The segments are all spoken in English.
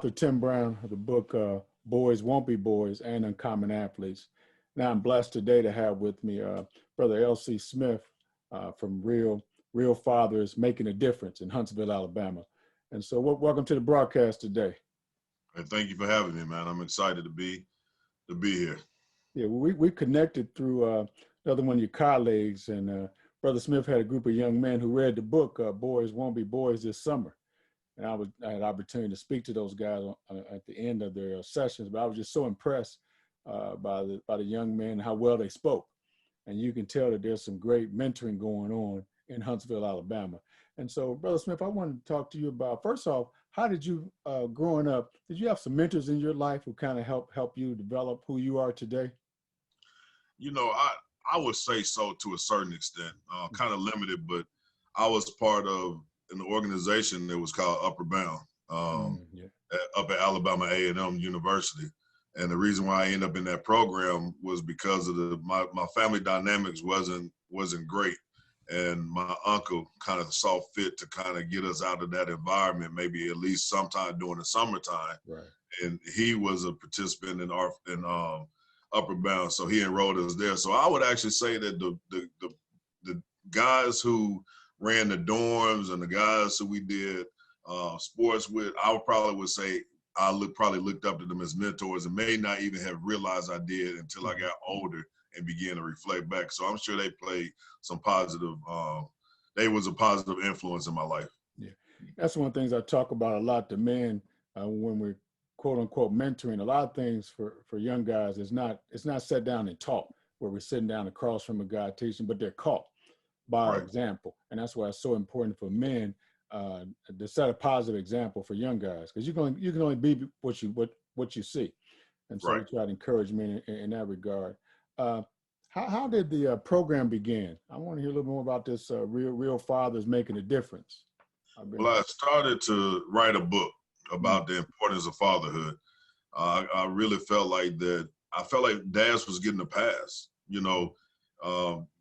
author Tim Brown of the book Boys Won't Be Boys and Uncommon Athletes. Now I'm blessed today to have with me Brother L.C. Smith from Real Fathers Making a Difference in Huntsville, Alabama. And so welcome to the broadcast today. And thank you for having me, man. I'm excited to be here. Yeah, we connected through another one of your colleagues, and Brother Smith had a group of young men who read the book Boys Won't Be Boys this summer. And I had opportunity to speak to those guys at the end of their sessions, but I was just so impressed by the young men, how well they spoke. And you can tell that there's some great mentoring going on in Huntsville, Alabama. And so, Brother Smith, I wanted to talk to you about, first off, how did you, growing up, did you have some mentors in your life who kind of help you develop who you are today? You know, I would say so to a certain extent, kind of limited, but I was part of an organization that was called Upper Bound up at Alabama A&M University. And the reason why I ended up in that program was because of my family dynamics wasn't great. And my uncle kind of saw fit to kind of get us out of that environment, maybe at least sometime during the summertime. Right. And he was a participant in Upper Bound, so he enrolled us there. So I would actually say that the guys who ran the dorms and the guys who we did sports with, I would say I probably looked up to them as mentors and may not even have realized I did until I got older and began to reflect back. So I'm sure they played some positive, they was a positive influence in my life. Yeah, that's one of the things I talk about a lot to men when we're quote unquote mentoring. A lot of things for young guys it's not set down and taught where we're sitting down across from a guy teaching, but they're caught by example. And that's why it's so important for men to set a positive example for young guys, because you can only be what you see. And so we try to encourage men in that regard. How did the program begin? I want to hear a little more about this Real Fathers Making a Difference. Well, I started to write a book about the importance of fatherhood. I really felt like dads was getting a pass. You know,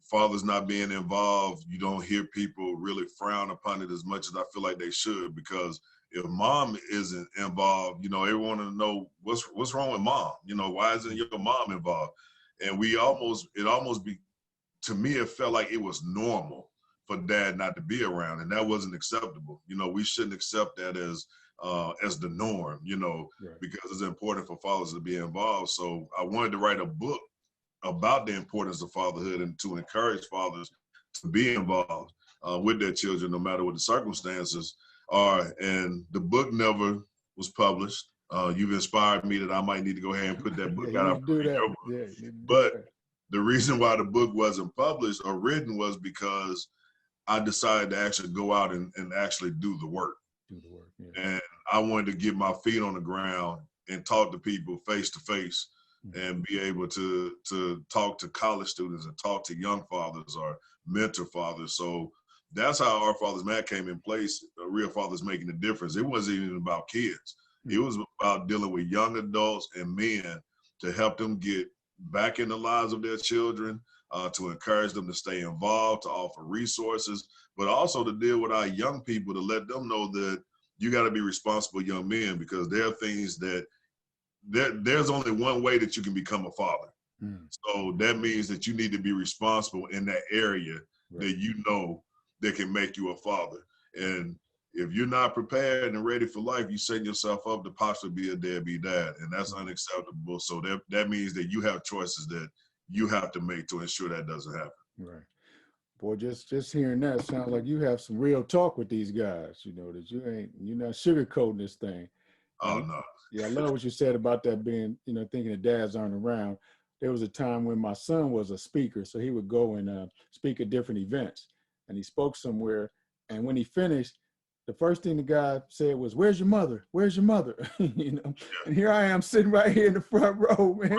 fathers not being involved, you don't hear people really frown upon it as much as I feel like they should, because if mom isn't involved, you know, everyone want to know what's wrong with mom. You know, why isn't your mom involved? And to me, it felt like it was normal for dad not to be around, and that wasn't acceptable. You know, we shouldn't accept that as the norm, you know, because it's important for fathers to be involved. So I wanted to write a book about the importance of fatherhood and to encourage fathers to be involved with their children, no matter what the circumstances are. And the book never was published. You've inspired me that I might need to go ahead and put that book out. But the reason why the book wasn't published or written was because I decided to actually go out and actually do the work. And I wanted to get my feet on the ground and talk to people face to face and be able to talk to college students and talk to young fathers or mentor fathers. So that's how Our Father's M.A.D came in place, Real Fathers Making a Difference. It wasn't even about kids. It was about dealing with young adults and men to help them get back in the lives of their children, to encourage them to stay involved, to offer resources, but also to deal with our young people, to let them know that you got to be responsible young men, because there are things that there's only one way that you can become a father. So that means that you need to be responsible in that area that you know that can make you a father. And if you're not prepared and ready for life, you set yourself up to possibly be a deadbeat dad, and that's unacceptable. So that means that you have choices that you have to make to ensure that doesn't happen. Right. Boy, just hearing that sounds like you have some real talk with these guys, you know, that you're not sugarcoating this thing. Oh, no. Yeah, I love what you said about that being, you know, thinking that dads aren't around. There was a time when my son was a speaker, so he would go and speak at different events, and he spoke somewhere, and when he finished, the first thing the guy said was, "Where's your mother? Where's your mother?" You know, and here I am sitting right here in the front row, man.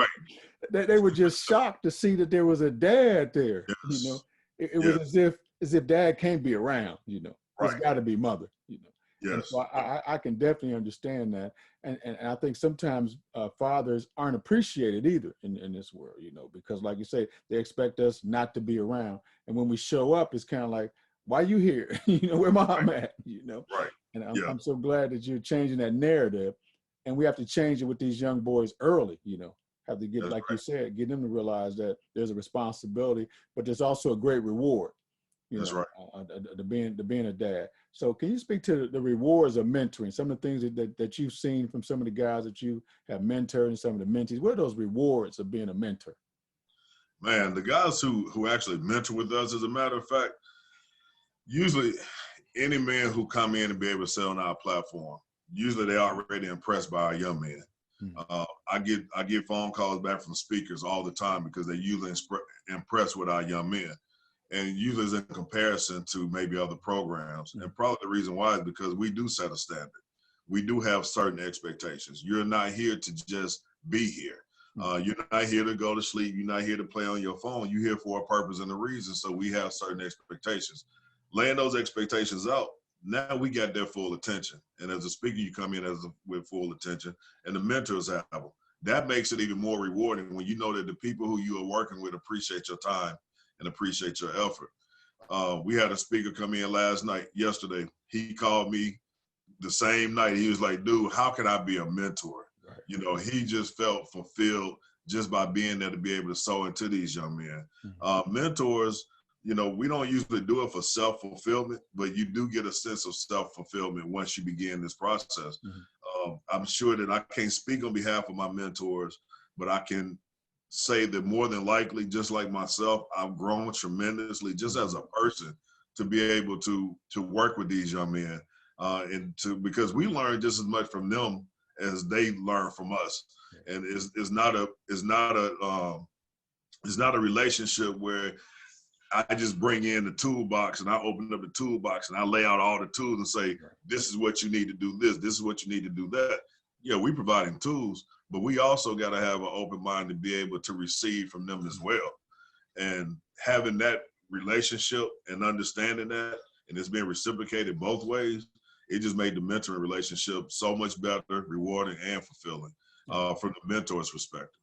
They were just shocked to see that there was a dad there. You know, it was as if dad can't be around. You know, it's got to be mother. You know. Yes. So I can definitely understand that. And I think sometimes fathers aren't appreciated either in this world, you know, because like you say, they expect us not to be around. And when we show up, it's kind of like, why you here? You know, where mom at? You know? Right. And I'm so glad that you're changing that narrative and we have to change it with these young boys early, have to get, That's like right. you said, get them to realize that there's a responsibility, but there's also a great reward, That's right. to being a dad. So can you speak to the rewards of mentoring, some of the things that you've seen from some of the guys that you have mentored and some of the mentees? What are those rewards of being a mentor? Man, the guys who actually mentor with us, as a matter of fact, usually any man who come in and be able to sell on our platform, usually they're already impressed by our young men. I get phone calls back from speakers all the time because they usually impressed with our young men, and usually it's in comparison to maybe other programs. And probably the reason why is because we do set a standard. We do have certain expectations. You're not here to just be here. You're not here to go to sleep. You're not here to play on your phone. You're here for a purpose and a reason. So we have certain expectations. Laying those expectations out, now we got their full attention. And as a speaker, you come in with full attention, and the mentors have them. That makes it even more rewarding when you know that the people who you are working with appreciate your time and appreciate your effort. We had a speaker come in yesterday. He called me the same night. He was like, dude, how can I be a mentor? Right. He just felt fulfilled just by being there to be able to sow into these young men. Mentors, we don't usually do it for self-fulfillment, but you do get a sense of self-fulfillment once you begin this process. I'm sure that I can't speak on behalf of my mentors, but I can say that more than likely, just like myself, I've grown tremendously just as a person to be able to work with these young men, because we learn just as much from them as they learn from us. And it's not a relationship where I just bring in the toolbox and I open up the toolbox and I lay out all the tools and say, this is what you need to do this is what you need to do that. Yeah, we providing tools, but we also got to have an open mind to be able to receive from them as well. And having that relationship and understanding that, and it's being reciprocated both ways, it just made the mentoring relationship so much better, rewarding, and fulfilling from the mentor's perspective.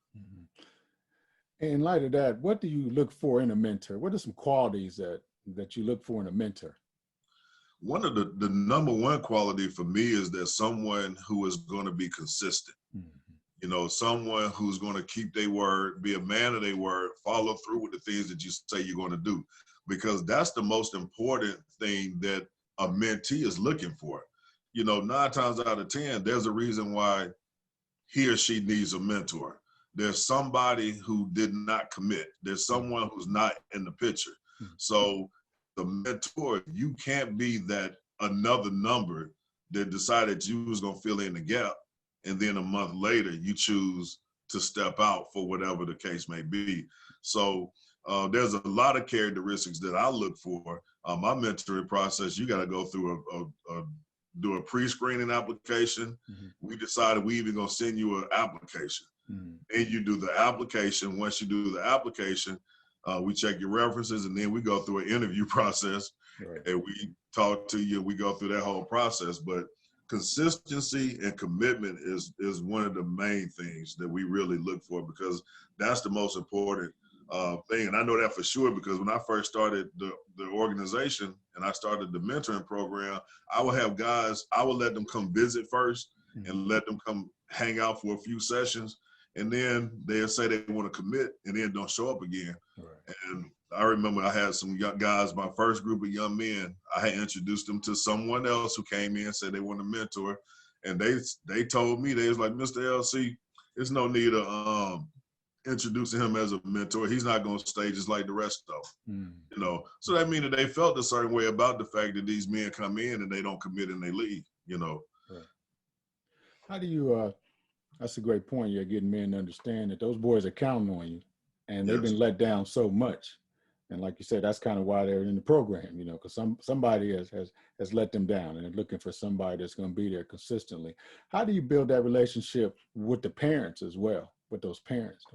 In light of that, what do you look for in a mentor? What are some qualities that you look for in a mentor? One of the number one quality for me is that someone who is going to be consistent. Someone who's going to keep their word, be a man of their word, follow through with the things that you say you're going to do, because that's the most important thing that a mentee is looking for. 9 times out of 10, there's a reason why he or she needs a mentor. There's somebody who did not commit. There's someone who's not in the picture. So the mentor, you can't be that another number that decided you was going to fill in the gap, and then a month later you choose to step out for whatever the case may be. So there's a lot of characteristics that I look for. My mentoring process, you got to go through do a pre-screening application. We decided we even going to send you an application. And you do the application. Once you do the application, we check your references, and then we go through an interview process, and we talk to you. We go through that whole process. But consistency and commitment is one of the main things that we really look for, because that's the most important thing. And I know that for sure, because when I first started the organization and I started the mentoring program, I would have guys, I would let them come visit first and let them come hang out for a few sessions. And then they'll say they want to commit and then don't show up again. And I remember I had some young guys, my first group of young men, I had introduced them to someone else who came in and said they want a mentor. And they told me, they was like, Mr. LC, there's no need of introducing him as a mentor. He's not going to stay just like the rest of them. So that means that they felt a certain way about the fact that these men come in and they don't commit and they leave, How do you, that's a great point. You're getting men to understand that those boys are counting on you, and they've been let down so much. And like you said, that's kind of why they're in the program, because somebody has let them down, and they're looking for somebody that's going to be there consistently. How do you build that relationship with the parents as well, with the parents?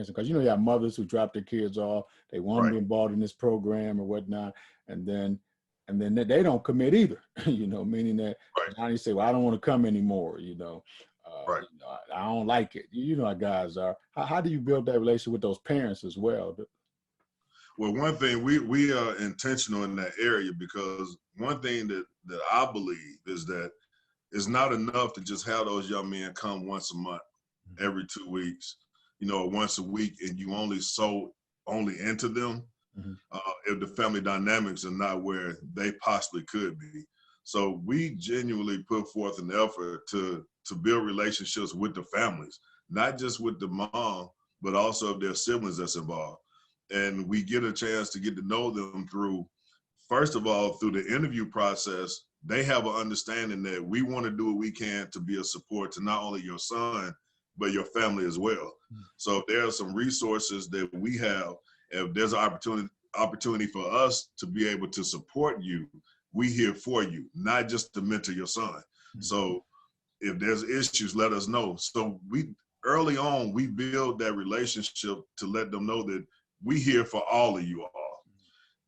Because, you have mothers who drop their kids off, they want to be involved in this program or whatnot, and then they don't commit either, meaning that Johnny say, well, I don't want to come anymore, I don't like it. How guys are. How do you build that relationship with those parents as well? Well, one thing, we are intentional in that area, because one thing that I believe is that it's not enough to just have those young men come once a month, every 2 weeks, or once a week, and you only into them if the family dynamics are not where they possibly could be. So we genuinely put forth an effort to build relationships with the families, not just with the mom, but also of their siblings that's involved. And we get a chance to get to know them through, first of all, through the interview process. They have an understanding that we want to do what we can to be a support to not only your son, but your family as well. So there are some resources that we have. If there's an opportunity for us to be able to support you, we here for you, not just to mentor your son. So if there's issues, let us know. So early on, we build that relationship to let them know that we here for all of you all.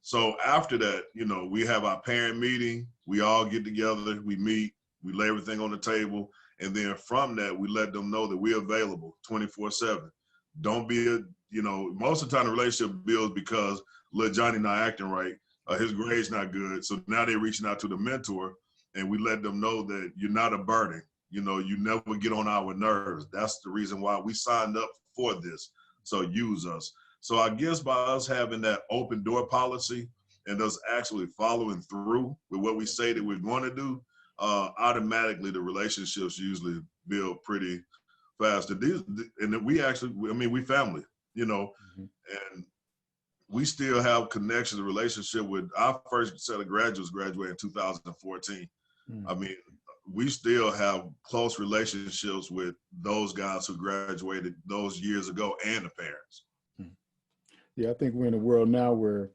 So after that, we have our parent meeting, we all get together, we meet, we lay everything on the table. And then from that, we let them know that we're available 24/7. Don't be most of the time the relationship builds because little Johnny not acting right, his grade's not good. So now they're reaching out to the mentor, and we let them know that you're not a burden. You never get on our nerves. That's the reason why we signed up for this. So use us. So I guess by us having that open door policy and us actually following through with what we say that we're going to do, automatically the relationships usually build pretty fast. And we actually, we family, and we still have connections, relationship with our first set of graduates graduated in 2014. We still have close relationships with those guys who graduated those years ago and the parents. Yeah, I think we're in a world now where,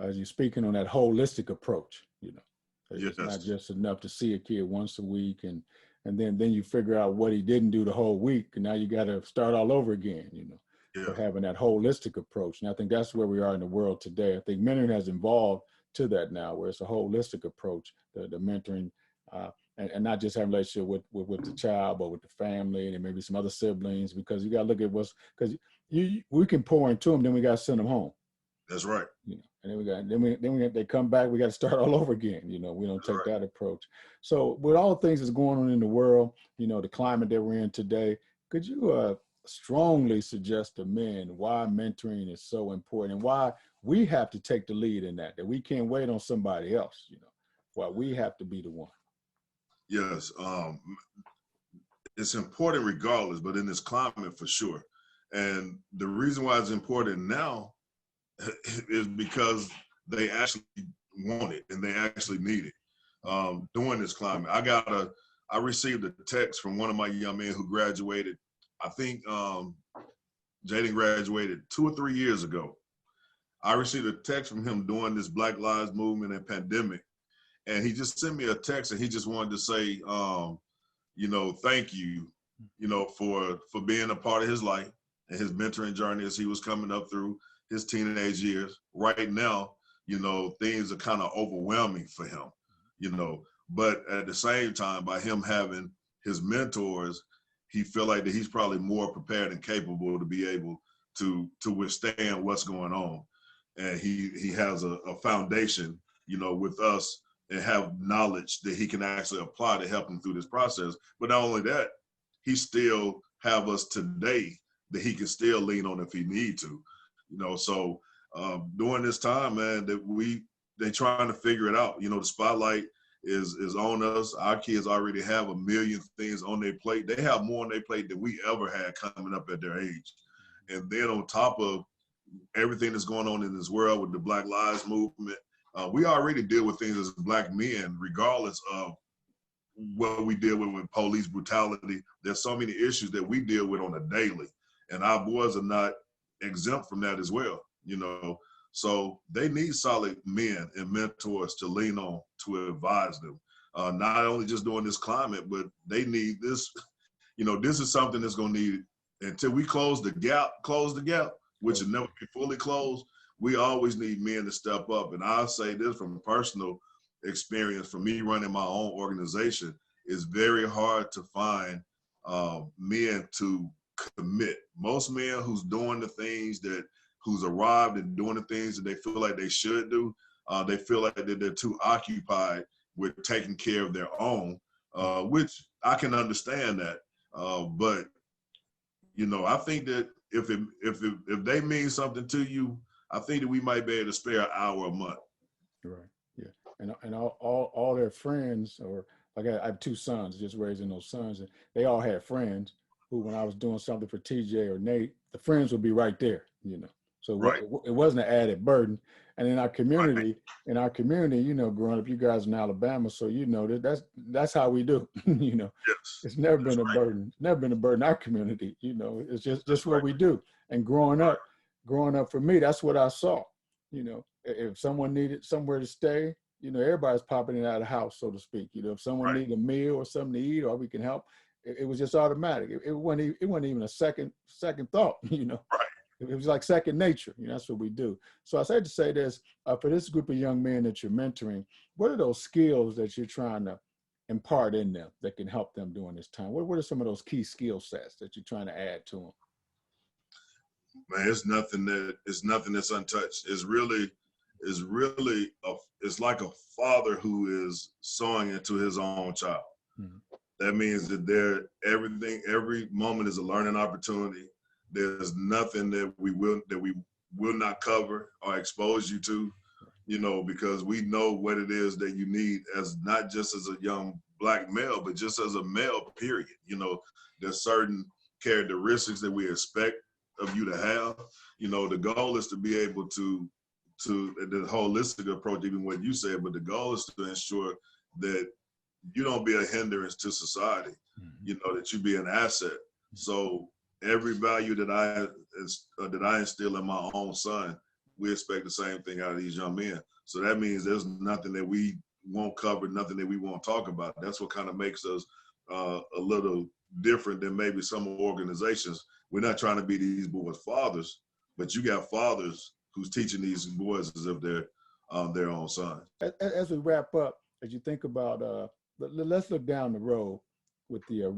as you're speaking on that holistic approach, it's not just enough to see a kid once a week and then you figure out what he didn't do the whole week, and now you got to start all over again, for having that holistic approach. And I think that's where we are in the world today. I think mentoring has evolved to that now, where it's a holistic approach, the mentoring, and not just having a relationship with the child, but with the family and maybe some other siblings, because you got to look at because we can pour into them, then we got to send them home. That's right. And then they come back, we got to start all over again. We don't take that approach. So with all the things that's going on in the world, the climate that we're in today, could you strongly suggest to men why mentoring is so important and why we have to take the lead in that we can't wait on somebody else, why we have to be the one? Yes. It's important regardless, but in this climate for sure. And the reason why it's important now is because they actually want it and they actually need it during this climate. I received a text from one of my young men who graduated. I think Jaden graduated 2 or 3 years ago. I received a text from him during this Black Lives Movement and pandemic. And he just sent me a text and he just wanted to say, thank you, for being a part of his life and his mentoring journey as he was coming up through his teenage years. Right now, things are kind of overwhelming for him, but at the same time, by him having his mentors, he feel like that he's probably more prepared and capable to be able to withstand what's going on. And he has a foundation, with us, and have knowledge that he can actually apply to help him through this process. But not only that, he still have us today that he can still lean on if he need to. So during this time, man, that they trying to figure it out. The spotlight is on us. Our kids already have a million things on their plate. They have more on their plate than we ever had coming up at their age. And then on top of everything that's going on in this world with the Black Lives Movement, we already deal with things as Black men, regardless of what we deal with police brutality. There's so many issues that we deal with on a daily, and our boys are not exempt from that as well, So they need solid men and mentors to lean on, to advise them, not only just during this climate, but they need this. This is something that's going to need, until we close the gap, which will never be fully closed. We always need men to step up. And I'll say this from personal experience, for me running my own organization, it's very hard to find men to commit. Most men who's doing the things who's arrived and doing the things that they feel like they should do, they feel like they're too occupied with taking care of their own which I can understand that. But you know, I think that if they mean something to you, I think that we might be able to spare an hour a month. Right. Yeah. And all their friends, or like I have two sons, just raising those sons, and they all had friends who, when I was doing something for TJ or Nate, the friends would be right there, you know. So Right. it wasn't an added burden. And in our Right. community, you know, growing up, you guys in Alabama, so you know that's how we do. You know, Yes. it's never That's been a right. burden. It's never been a burden in our community. You know, it's just That's what right. we do. And growing Right. up for me, that's what I saw. You know, if someone needed somewhere to stay, you know, everybody's popping in and out of the house, so to speak. You know, if someone Right. needed a meal or something to eat, or we can help, it was just automatic. It wasn't even a second thought. You know, Right. it was like second nature. You know, that's what we do. So I said to say this, for this group of young men that you're mentoring, what are those skills that you're trying to impart in them that can help them during this time? What are some of those key skill sets that you're trying to add to them? Man, it's nothing that's untouched. It's like a father who is sowing into his own child. Mm-hmm. That means that every moment is a learning opportunity. There's nothing that we will not cover or expose you to, you know, because we know what it is that you need, as not just as a young Black male, but just as a male, period. You know, there's certain characteristics that we expect of you to have. You know, the goal is to be able to the holistic approach, even what you said, but the goal is to ensure that you don't be a hindrance to society. Mm-hmm. You know, that you be an asset. So every value that I instill in my own son, we expect the same thing out of these young men. So that means there's nothing that we won't cover, nothing that we won't talk about. That's what kind of makes us a little different than maybe some organizations. We're not trying to be these boys' fathers, but you got fathers who's teaching these boys as if they're their own sons. As we wrap up, as you think about, let's look down the road with the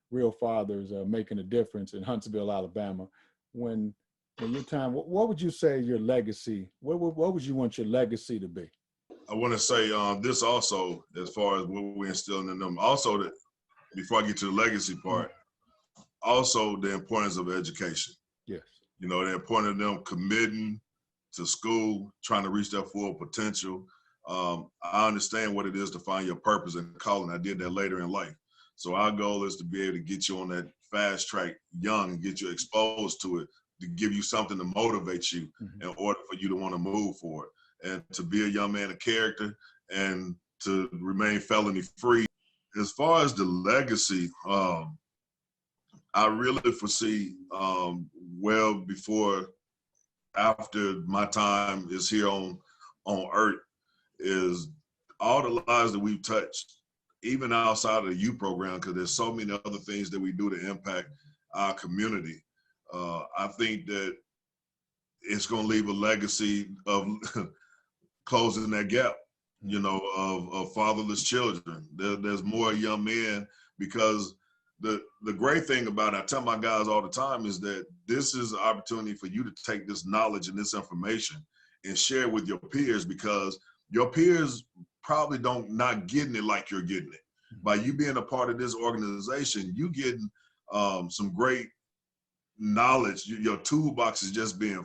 real fathers making a difference in Huntsville, Alabama. When your time, what would you say your legacy? What would you want your legacy to be? I want to say this also, as far as what we're instilling in them. Also, that before I get to the legacy part, also the importance of education. Yes. You know, the importance of them committing to school, trying to reach their full potential. I understand what it is to find your purpose and calling. I did that later in life. So our goal is to be able to get you on that fast track young and get you exposed to it, to give you something to motivate you in order for you to want to move forward and to be a young man of character and to remain felony free. As far as the legacy, I really foresee well before, after my time is here on earth, is all the lives that we've touched, even outside of the youth program, because there's so many other things that we do to impact our community. I think that it's going to leave a legacy of closing that gap, you know, of fatherless children. There's more young men, because the great thing about it, I tell my guys all the time, is that this is an opportunity for you to take this knowledge and this information and share it with your peers, because your peers probably not getting it like you're getting it. By you being a part of this organization, you getting some great knowledge. Your toolbox is just being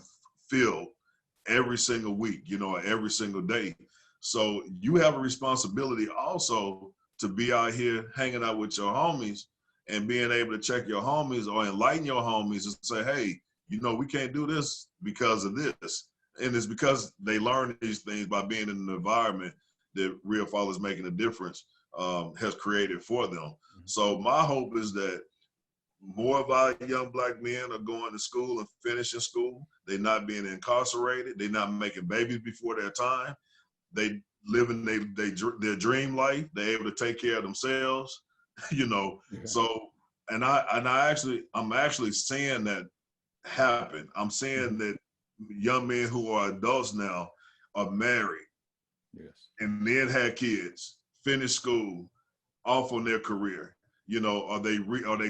filled every single week, you know, every single day. So you have a responsibility also to be out here hanging out with your homies and being able to check your homies or enlighten your homies and say, hey, you know, we can't do this because of this. And it's because they learn these things by being in an environment that Real Fathers Making a Difference has created for them. So my hope is that more of our young Black men are going to school and finishing school. They're not being incarcerated. They're not making babies before their time. They living their dream life. They're able to take care of themselves, you know. Yeah. So, I'm actually seeing that happen. I'm seeing that young men who are adults now are married, yes, and then had kids, finished school, off on their career. You know, are they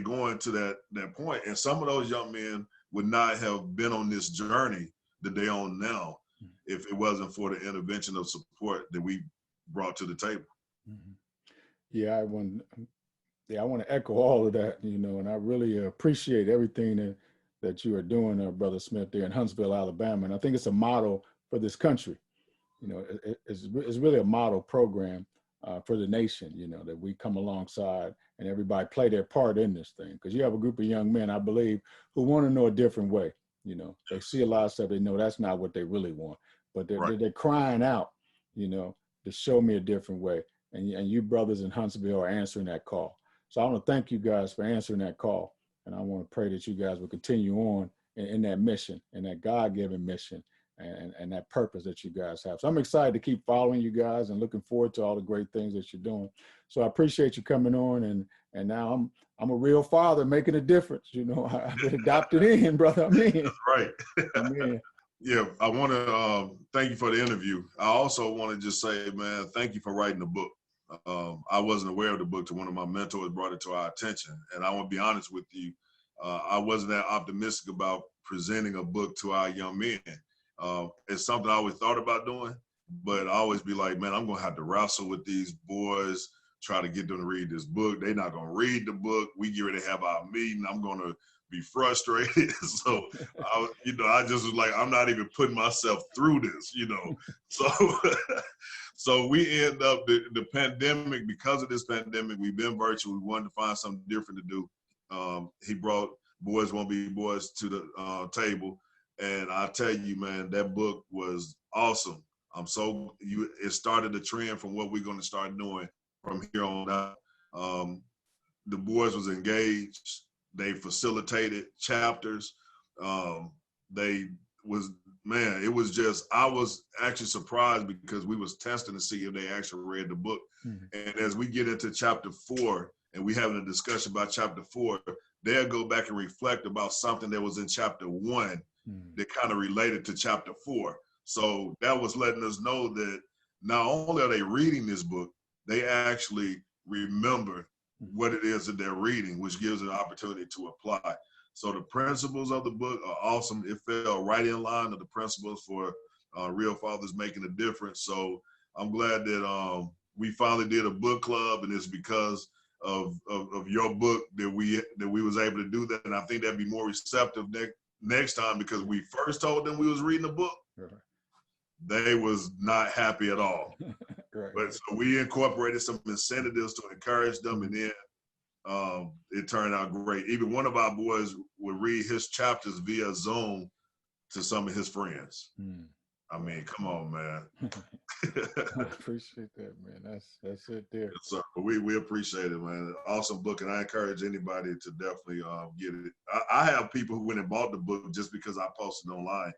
going to that point? And some of those young men would not have been on this journey that they on now if it wasn't for the intervention of support that we brought to the table. Mm-hmm. Yeah, I want to echo all of that, and I really appreciate everything that you are doing, Brother Smith, there in Huntsville, Alabama. And I think it's a model for this country. It's really a model program for the nation, that we come alongside and everybody play their part in this thing. Because you have a group of young men, I believe, who want to know a different way. They see a lot of stuff, they know that's not what they really want, but they're crying out, to show me a different way. And you brothers in Huntsville are answering that call. So I want to thank you guys for answering that call. And I want to pray that you guys will continue on in that mission, in that God-given mission, and that purpose that you guys have. So I'm excited to keep following you guys and looking forward to all the great things that you're doing. So I appreciate you coming on, and now I'm a real father making a difference. I've been adopted in, brother. I'm in. That's right. I'm in. Yeah, I want to thank you for the interview. I also want to just say, man, thank you for writing the book. I wasn't aware of the book till one of my mentors brought it to our attention. And I want to be honest with you, I wasn't that optimistic about presenting a book to our young men. It's something I always thought about doing, but I always be like, man, I'm going to have to wrestle with these boys, try to get them to read this book. They're not going to read the book. We get ready to have our meeting. I'm going to be frustrated. So, I just was like, I'm not even putting myself through this, So, so we end up the pandemic, because of this pandemic, we've been virtual. We wanted to find something different to do. He brought Boys Won't Be Boys to the table. And I tell you, man, that book was awesome. It started a trend from what we're going to start doing from here on out. The boys was engaged. They facilitated chapters. It was just, I was actually surprised because we was testing to see if they actually read the book. Mm-hmm. And as we get into chapter 4 and we having a discussion about chapter 4, they'll go back and reflect about something that was in chapter 1 that kind of related to chapter 4. So that was letting us know that not only are they reading this book, they actually remember what it is that they're reading, which gives an opportunity to apply. So the principles of the book are awesome. It fell right in line with the principles for Real Fathers Making a Difference. So I'm glad that we finally did a book club, and it's because of your book that we was able to do that. And I think that'd be more receptive next time, because we first told them we was reading a book. Right. They was not happy at all. Right. But so we incorporated some incentives to encourage them, and then it turned out great. Even one of our boys would read his chapters via Zoom to some of his friends. I mean, come on, man. I appreciate that, man. That's it there. Yes, sir. We appreciate it, man. Awesome book, and I encourage anybody to definitely get it. I have people who went and bought the book just because I posted online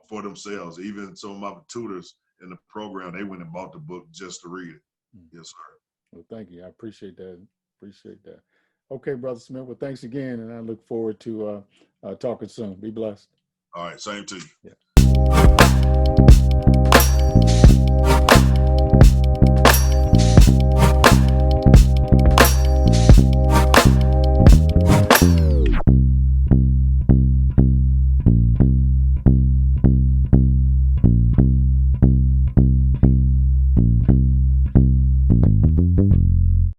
for themselves. Even some of my tutors in the program, they went and bought the book just to read it. Yes, sir. Well, thank you. I appreciate that. Okay, Brother Smith. Well, thanks again, and I look forward to talking soon. Be blessed. All right. Same to you. Yeah.